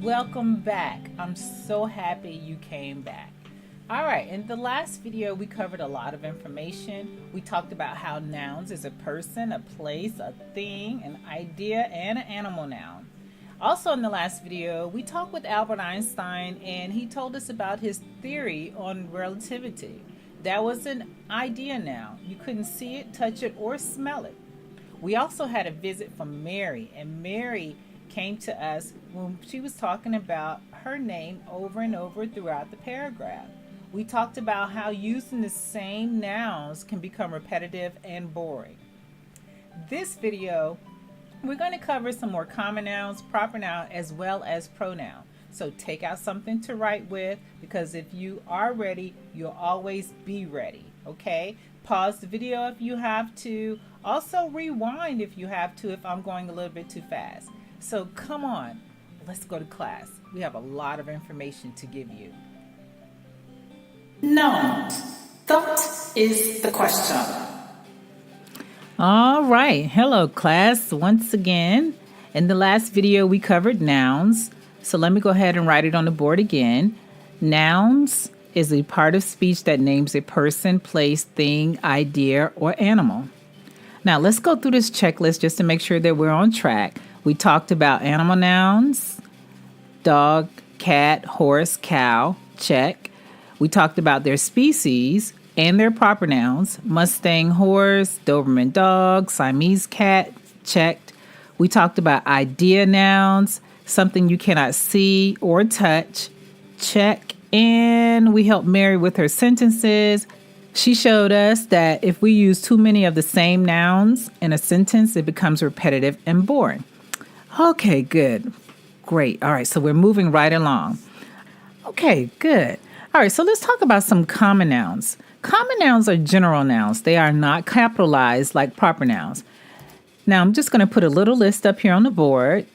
Welcome back. I'm so happy you came back. All right, in the last video, we covered a lot of information. We talked about how nouns is a person, a place, a thing, an idea, and an animal noun. Also, in the last video, we talked with Albert Einstein, and he told us about his theory on relativity. That was an idea noun. You couldn't see it, touch it, or smell it. We also had a visit from Mary, and Mary came to us when she was talking about her name over and over throughout the paragraph. We talked about how using the same nouns can become repetitive and boring. This video, we're going to cover some more common nouns, proper noun, as well as pronoun. So take out something to write with, because if you are ready, you'll always be ready, okay? Pause the video if you have to. Also rewind if you have to, if I'm going a little bit too fast. So come on, let's go to class. We have a lot of information to give you. Nouns. That is the question. All right. Hello, class. Once again, in the last video, we covered nouns. So let me go ahead and write it on the board again. Nouns is a part of speech that names a person, place, thing, idea, or animal. Now, let's go through this checklist just to make sure that we're on track. We talked about animal nouns, dog, cat, horse, cow, check. We talked about their species and their proper nouns, Mustang horse, Doberman dog, Siamese cat, checked. We talked about idea nouns, something you cannot see or touch, check. And we helped Mary with her sentences. She showed us that if we use too many of the same nouns in a sentence, it becomes repetitive and boring. Okay, good. Great. All right, so we're moving right along. Okay, good. All right, so let's talk about some common nouns. Common nouns are general nouns. They are not capitalized like proper nouns. Now, I'm just going to put a little list up here on the board.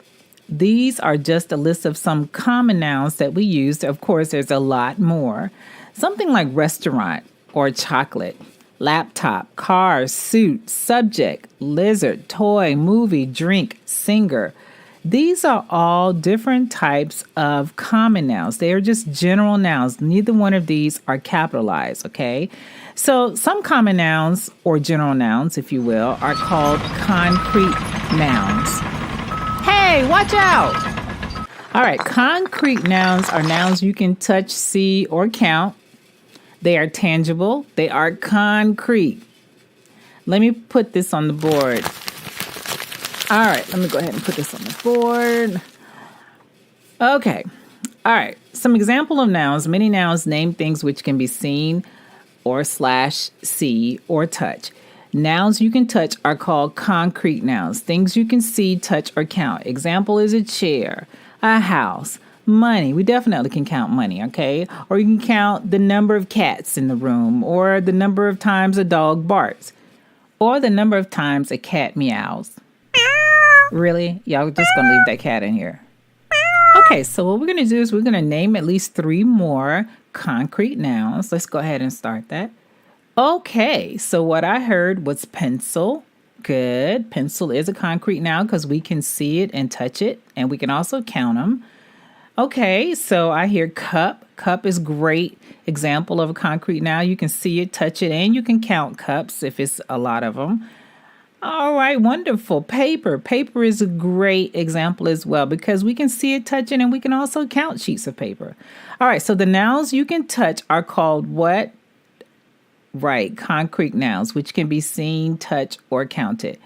These are just a list of some common nouns that we use. Of course, there's a lot more. Something like restaurant or chocolate, laptop, car, suit, subject, lizard, toy, movie, drink, singer. These are all different types of common nouns. They are just general nouns. Neither one of these are capitalized, okay? So some common nouns, or general nouns, if you will, are called concrete nouns. Hey, watch out! All right, concrete nouns are nouns you can touch, see, or count. They are tangible. They are concrete. Let me put this on the board. All right, let me go ahead and put this on the board. Okay. All right. Some example of nouns. Many nouns name things which can be seen or /see or touch. Nouns you can touch are called concrete nouns. Things you can see, touch, or count. Example is a chair, a house, money. We definitely can count money, okay? Or you can count the number of cats in the room, or the number of times a dog barks, or the number of times a cat meows. Really? Y'all just gonna leave that cat in here? Okay, so what we're gonna do is we're gonna name at least 3 more concrete nouns. Let's go ahead and start that. Okay, so what I heard was pencil. Good. Pencil is a concrete noun because we can see it and touch it, and we can also count them. Okay, so I hear cup. Cup is great example of a concrete noun. You can see it, touch it, and you can count cups if it's a lot of them. All right, wonderful. Paper. Paper is a great example as well because we can see it, touch it, and we can also count sheets of paper. All right, so the nouns you can touch are called what? Right, concrete nouns, which can be seen, touched, or counted.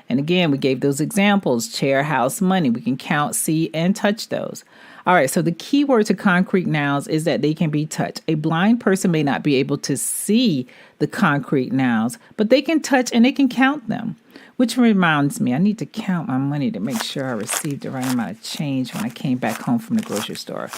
And again, we gave those examples, chair, house, money. We can count, see, and touch those. All right, so the key word to concrete nouns is that they can be touched. A blind person may not be able to see the concrete nouns, but they can touch and they can count them. Which reminds me, I need to count my money to make sure I received the right amount of change when I came back home from the grocery store.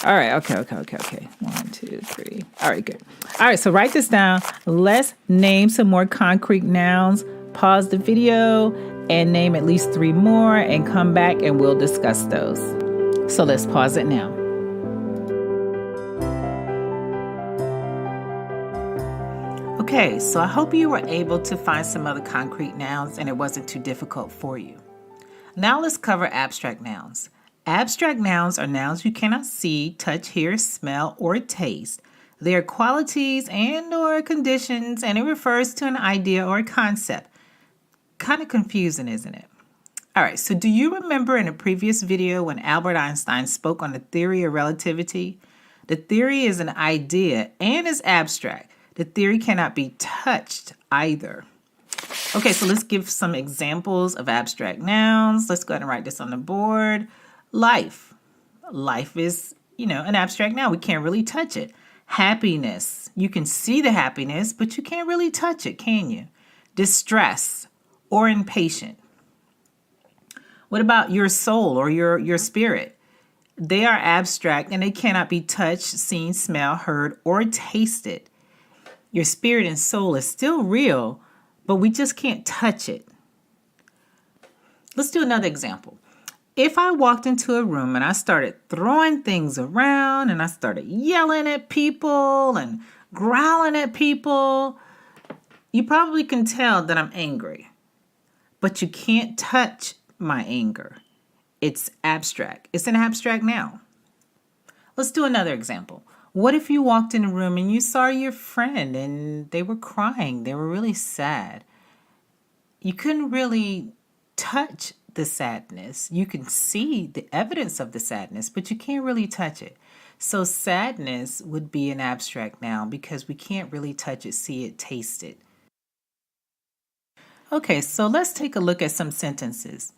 All right, okay. 1, 2, 3. All right, good. All right, so write this down. Let's name some more concrete nouns. Pause the video and name at least 3 more and come back and we'll discuss those. So let's pause it now. Okay, so I hope you were able to find some other concrete nouns and it wasn't too difficult for you. Now let's cover abstract nouns. Abstract nouns are nouns you cannot see, touch, hear, smell, or taste. They are qualities and or conditions, and it refers to an idea or a concept. Kind of confusing, isn't it? All right, so do you remember in a previous video when Albert Einstein spoke on the theory of relativity? The theory is an idea and is abstract. The theory cannot be touched either. Okay, so let's give some examples of abstract nouns. Let's go ahead and write this on the board. Life. Life is, an abstract noun. We can't really touch it. Happiness. You can see the happiness, but you can't really touch it, can you? Distress or impatient. What about your soul or your spirit? They are abstract and they cannot be touched, seen, smelled, heard, or tasted. Your spirit and soul is still real, but we just can't touch it. Let's do another example. If I walked into a room and I started throwing things around and I started yelling at people and growling at people, you probably can tell that I'm angry. But you can't touch my anger. It's abstract. It's an abstract noun. Let's do another example. What if you walked in a room and you saw your friend and they were crying? They were really sad. You couldn't really touch the sadness. You can see the evidence of the sadness, but you can't really touch it. So sadness would be an abstract noun because we can't really touch it, see it, taste it. Okay, so let's take a look at some sentences.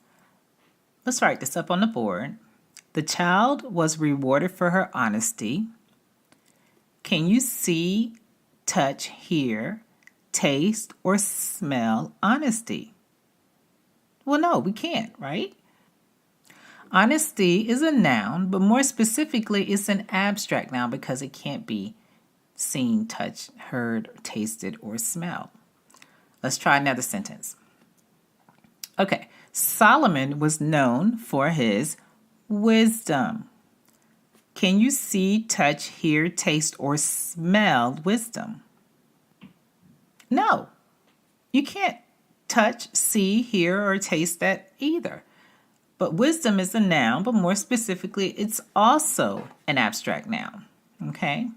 Let's write this up on the board. The child was rewarded for her honesty. Can you see, touch, hear, taste, or smell honesty? Well, no, we can't, right? Honesty is a noun, but more specifically, it's an abstract noun because it can't be seen, touched, heard, tasted, or smelled. Let's try another sentence. Okay, Solomon was known for his wisdom. Can you see, touch, hear, taste, or smell wisdom? No, you can't touch, see, hear, or taste that either. But wisdom is a noun, but more specifically, it's also an abstract noun. Okay,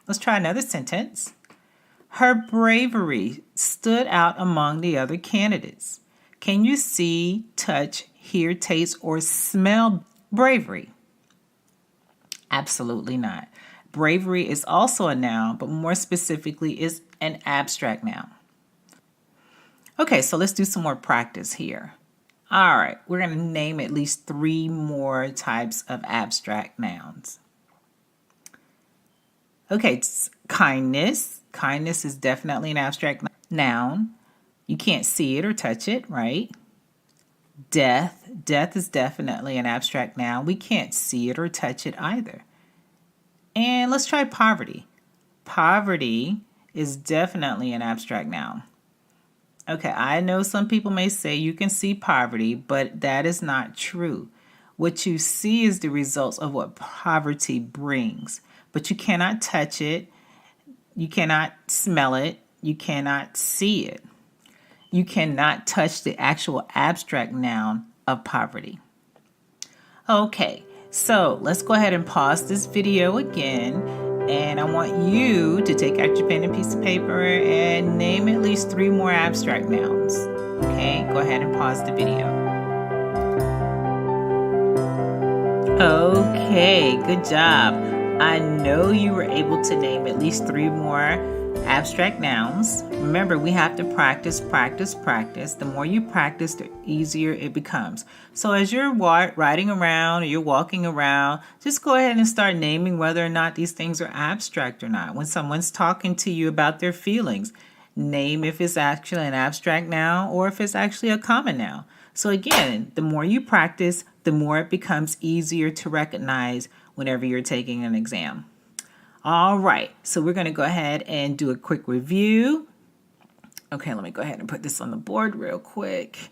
let's try another sentence. Her bravery stood out among the other candidates. Can you see, touch, hear, taste, or smell bravery? Absolutely not. Bravery is also a noun, but more specifically is an abstract noun. Okay, so let's do some more practice here. All right, we're going to name at least 3 more types of abstract nouns. Okay, kindness. Kindness is definitely an abstract noun. You can't see it or touch it, right? Death. Death is definitely an abstract noun. We can't see it or touch it either. And let's try poverty. Poverty is definitely an abstract noun. Okay, I know some people may say you can see poverty, but that is not true. What you see is the results of what poverty brings, but you cannot touch it, you cannot smell it, you cannot see it. You cannot touch the actual abstract noun of poverty. Okay, so let's go ahead and pause this video again. And I want you to take out your pen and piece of paper and name at least 3 more abstract nouns. Okay, go ahead and pause the video. Okay, good job. I know you were able to name at least 3 more abstract nouns. Remember, we have to practice, practice, practice. The more you practice, the easier it becomes. So as you're riding around or you're walking around, just go ahead and start naming whether or not these things are abstract or not. When someone's talking to you about their feelings, name if it's actually an abstract noun or if it's actually a common noun. So again, the more you practice, the more it becomes easier to recognize whenever you're taking an exam. All right, so we're going to go ahead and do a quick review. Okay, let me go ahead and put this on the board real quick.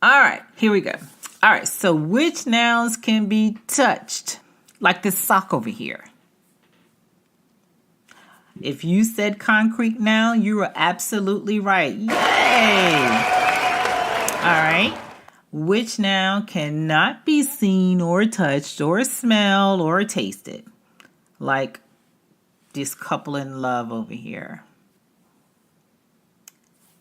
All right, here we go. All right, so which nouns can be touched? Like this sock over here. If you said concrete noun, you were absolutely right. Yay! All right, Which noun cannot be seen or touched or smelled or tasted? Like this couple in love over here.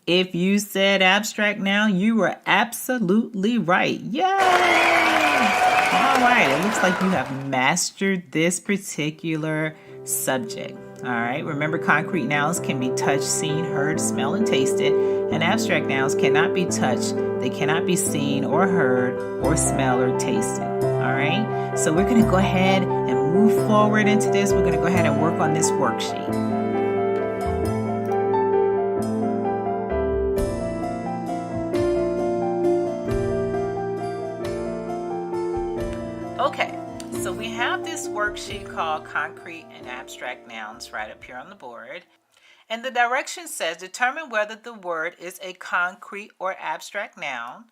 If you said abstract noun, you were absolutely right. Yay! All right, it looks like you have mastered this particular subject. All right, remember concrete nouns can be touched, seen, heard, smelled, and tasted, and abstract nouns cannot be touched, they cannot be seen or heard or smelled or tasted. All right, so we're going to go ahead and move forward into this. We're going to go ahead and work on this worksheet. Okay, so we have this worksheet called Concrete and Abstract Nouns right up here on the board. And the direction says determine whether the word is a concrete or abstract noun.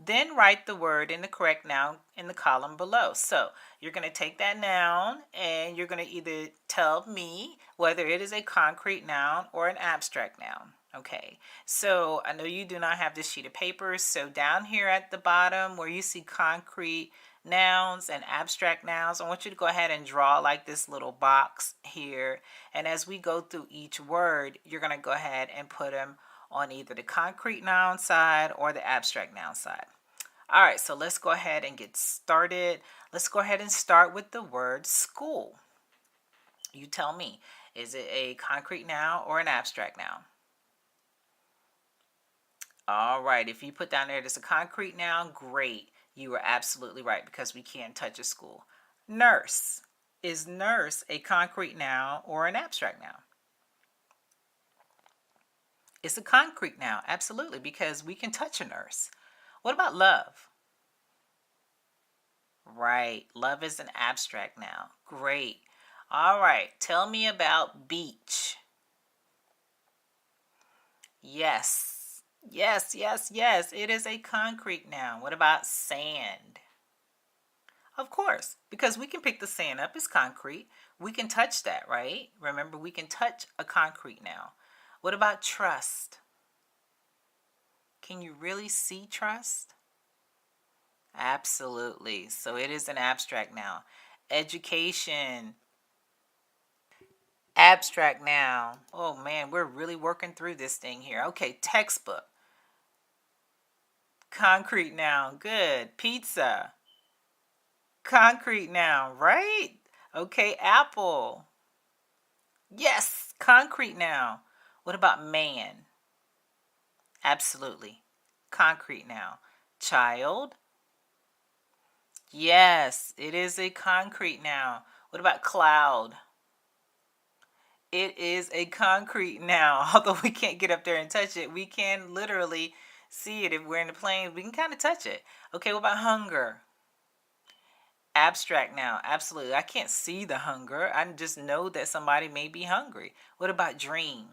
Then write the word in the correct noun in the column below. So you're going to take that noun and you're going to either tell me whether it is a concrete noun or an abstract noun. Okay, so I know you do not have this sheet of paper. So down here at the bottom where you see concrete nouns and abstract nouns, I want you to go ahead and draw like this little box here. And as we go through each word, you're going to go ahead and put them on either the concrete noun side or the abstract noun side. All right, so let's go ahead and get started. Let's go ahead and start with the word school. You tell me, is it a concrete noun or an abstract noun? All right, if you put down there it's a concrete noun, great. You are absolutely right because we can't touch a school. Nurse. Is nurse a concrete noun or an abstract noun? It's a concrete noun, absolutely, because we can touch a nurse. What about love? Right, love is an abstract noun. Great. All right, tell me about beach. Yes, yes, yes, yes, it is a concrete noun. What about sand? Of course, because we can pick the sand up, it's concrete. We can touch that, right? Remember, we can touch a concrete noun. What about trust? Can you really see trust? Absolutely. So it is an abstract noun. Education. Abstract noun. Oh man, we're really working through this thing here. Okay, textbook. Concrete noun. Good. Pizza. Concrete noun, right? Okay, apple. Yes, concrete noun. What about man? Absolutely. Concrete noun. Child. Yes, it is a concrete noun. What about cloud? It is a concrete noun. Although we can't get up there and touch it, we can literally see it. If we're in the plane, we can kind of touch it. Okay, what about hunger? Abstract noun. Absolutely. I can't see the hunger. I just know that somebody may be hungry. What about dream?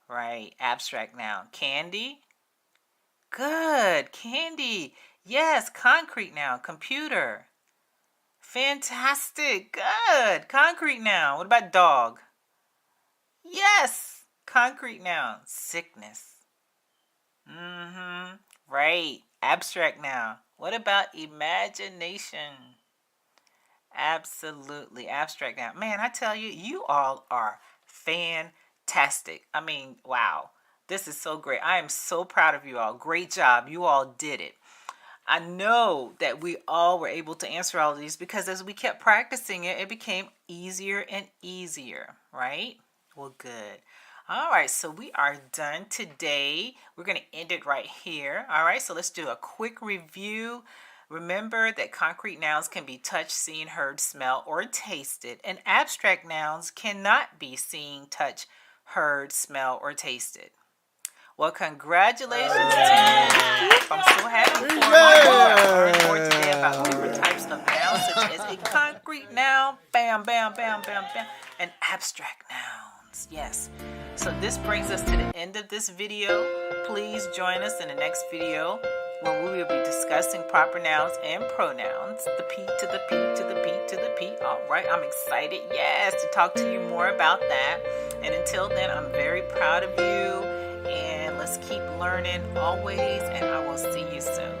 Right, abstract noun. Candy? Good, candy. Yes, concrete noun. Computer. Fantastic, good. Concrete noun. What about dog? Yes, concrete noun. Sickness. Right, abstract noun. What about imagination? Absolutely, abstract noun. Man, I tell you, you all are fantastic. I mean, wow. This is so great. I am so proud of you all. Great job. You all did it. I know that we all were able to answer all of these because as we kept practicing it, it became easier and easier, right? Well, good. All right, so we are done today. We're going to end it right here. All right, so let's do a quick review. Remember that concrete nouns can be touched, seen, heard, smelled, or tasted, and abstract nouns cannot be seen, touched, heard, smelled, or tasted. Well, congratulations to you. I'm so happy for you. I learned more today about different types of nouns, such as a concrete noun, bam, bam, bam, bam, bam, and abstract nouns. Yes. So this brings us to the end of this video. Please join us in the next video where we will be discussing proper nouns and pronouns. The P to the P to the P to the P. All right, I'm excited, yes, to talk to you more about that. And until then, I'm very proud of you. And let's keep learning always, and I will see you soon.